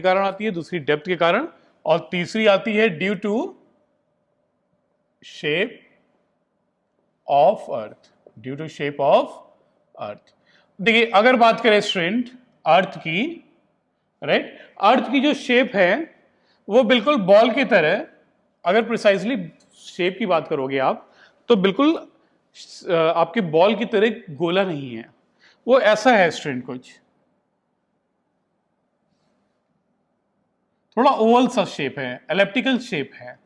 कारण आती है, दूसरी डेप्थ के कारण, और तीसरी आती है due to shape of earth, due to shape of earth. देखिए अगर बात करें स्टूडेंट अर्थ की, राइट, अर्थ की जो शेप है वो बिल्कुल बॉल की तरह, अगर प्रिसाइजली शेप की बात करोगे आप तो बिल्कुल आपके बॉल की तरह गोला नहीं है, वो ऐसा है स्टूडेंट, कुछ थोड़ा ओवल सा शेप है, एलिप्टिकल शेप है,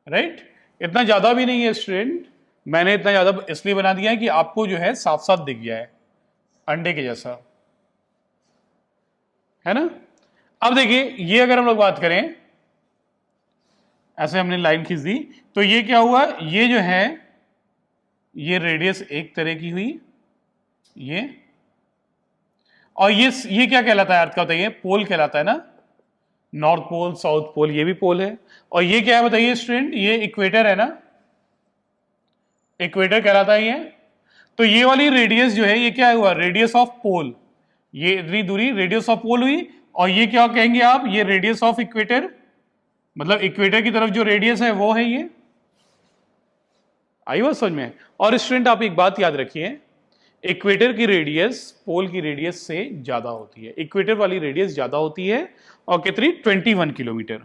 राइट। इतना ज्यादा भी नहीं है स्टूडेंट, मैंने इतना ज्यादा इसलिए बना दिया है कि आपको जो है साफ साफ दिख गया है, अंडे के जैसा, है ना। अब देखिए ये अगर हम लोग बात करें, ऐसे हमने लाइन खींच दी तो ये क्या हुआ, ये जो है ये रेडियस एक तरह की हुई, ये, और ये क्या कहलाता है अर्थ का, बताइए, पोल कहलाता है ना, नॉर्थ पोल साउथ पोल, ये भी पोल है। और ये क्या है बताइए स्टूडेंट, ये इक्वेटर है ना, इक्वेटर कहलाता है ये। तो ये वाली रेडियस जो है ये क्या हुआ, रेडियस ऑफ पोल, ये इतनी दूरी रेडियस ऑफ पोल हुई, और ये क्या कहेंगे आप, ये रेडियस ऑफ इक्वेटर, मतलब इक्वेटर की तरफ जो रेडियस है वो है ये। आई बात समझ में। और स्टूडेंट आप एक बात याद रखिए, इक्वेटर की रेडियस पोल की रेडियस से ज्यादा होती है, इक्वेटर वाली रेडियस ज्यादा होती है, और कितनी, 21 किलोमीटर,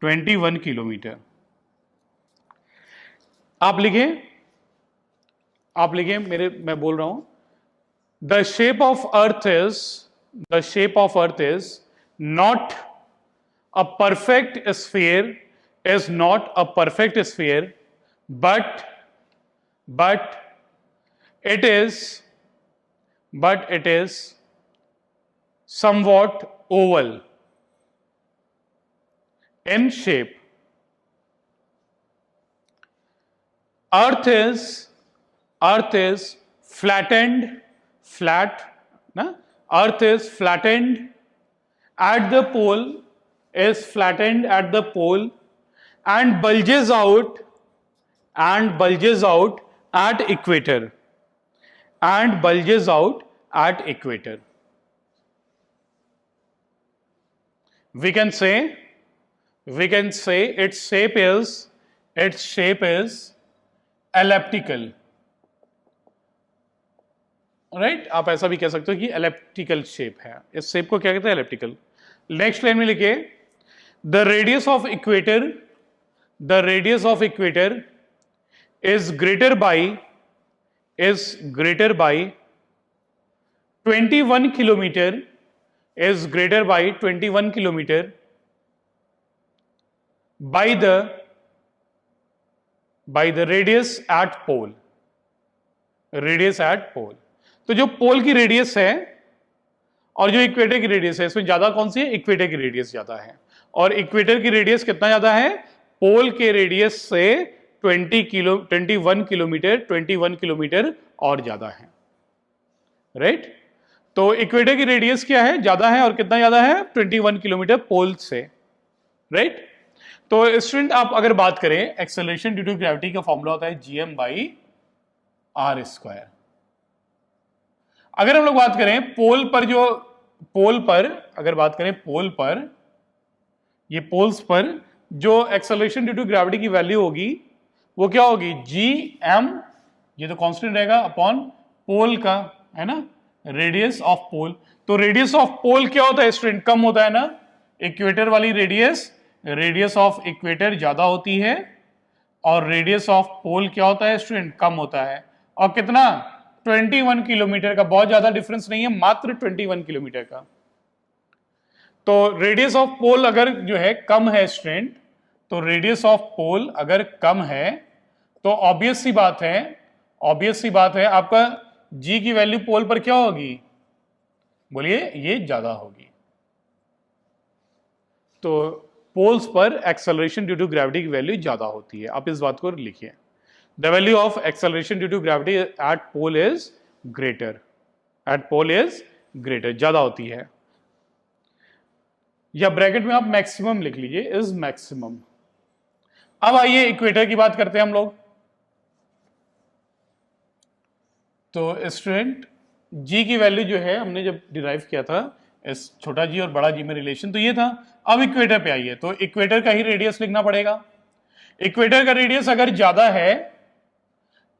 21 किलोमीटर। आप लिखें मैं बोल रहा हूं, the shape of earth is not a perfect sphere, is not a perfect sphere, but it is somewhat oval in shape. Earth is flattened, Earth is flattened at the pole, and bulges out at equator, we can say its shape is elliptical, right. आप ऐसा भी कह सकते हो कि elliptical shape है, इस shape को क्या कहते हैं, एलिप्टिकल। नेक्स्ट लाइन में लिखिए, the radius of equator is greater by 21 kilometer, by the radius at pole, तो जो पोल की रेडियस है और जो इक्वेटर की रेडियस है, इसमें ज्यादा कौन सी है, इक्वेटर की रेडियस ज्यादा है। और इक्वेटर की रेडियस कितना ज्यादा है, पोल के रेडियस से 21 किलोमीटर और ज्यादा है, राइट। तो इक्वेटर की रेडियस क्या है, ज्यादा है, और कितना ज्यादा है, 21 किलोमीटर पोल से, राइट। तो स्टूडेंट आप अगर बात करें, एक्सेलरेशन ड्यू टू ग्रेविटी का फॉर्मूला होता है gm/r²। अगर हम लोग बात करें पोल पर, ये पोल्स पर जो एक्सेलरेशन ड्यू टू ग्रेविटी की वैल्यू होगी वो क्या होगी, gm, ये तो कांस्टेंट रहेगा, अपॉन पोल का, है ना, रेडियस ऑफ पोल। तो रेडियस ऑफ पोल क्या होता है स्टूडेंट, कम होता है ना, इक्वेटर वाली रेडियस ऑफ इक्वेटर ज्यादा होती है, और रेडियस ऑफ पोल क्या होता है स्टूडेंट, कम होता है। और कितना, 21 किलोमीटर का, बहुत ज्यादा डिफरेंस नहीं है, मात्र 21 किलोमीटर का। तो रेडियस ऑफ पोल अगर जो है कम है स्टूडेंट, तो रेडियस ऑफ पोल अगर कम है तो ऑब्वियस सी बात है आपका जी की वैल्यू पोल पर क्या होगी, बोलिए, ये ज्यादा होगी। तो पोल्स पर एक्सेलरेशन ड्यू टू ग्रेविटी की वैल्यू ज्यादा होती है, आप इस बात को लिखिए, the value of acceleration due to gravity at pole is greater, ज्यादा होती है। या ब्रैकेट में आप मैक्सिमम लिख लीजिए, इज मैक्सिमम। अब आइए इक्वेटर की बात करते हैं हम लोग। तो स्टूडेंट जी की वैल्यू जो है हमने जब डिराइव किया था, इस छोटा जी और बड़ा जी में रिलेशन तो ये था। अब इक्वेटर पे आइए, तो इक्वेटर का ही रेडियस लिखना पड़ेगा। इक्वेटर का रेडियस अगर ज्यादा है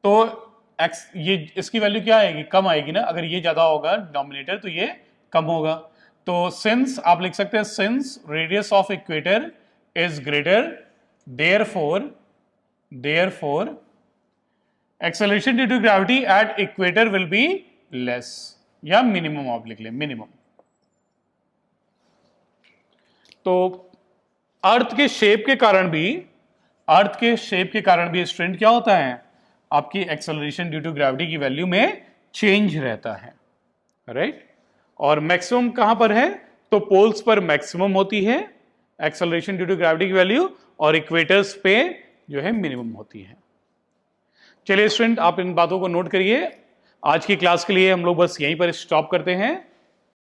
तो x, ये इसकी वैल्यू क्या आएगी, कम आएगी ना। अगर ये ज्यादा होगा डिनोमिनेटर तो ये कम होगा। तो सिंस आप लिख सकते हैं since radius of equator is greater, therefore acceleration due to gravity at equator will be less, या मिनिमम आप लिख लें, मिनिमम। तो अर्थ के शेप के कारण भी स्ट्रेंथ क्या होता है, आपकी एक्सेलरेशन ड्यू टू ग्रेविटी की वैल्यू में चेंज रहता है, राइट। और मैक्सिमम कहां पर है, तो पोल्स पर मैक्सिमम होती है एक्सेलरेशन ड्यू टू ग्रेविटी की वैल्यू, और इक्वेटर्स पे जो है मिनिमम होती है। चलिए स्टूडेंट, आप इन बातों को नोट करिए। आज की क्लास के लिए हम लोग बस यहीं पर स्टॉप करते हैं।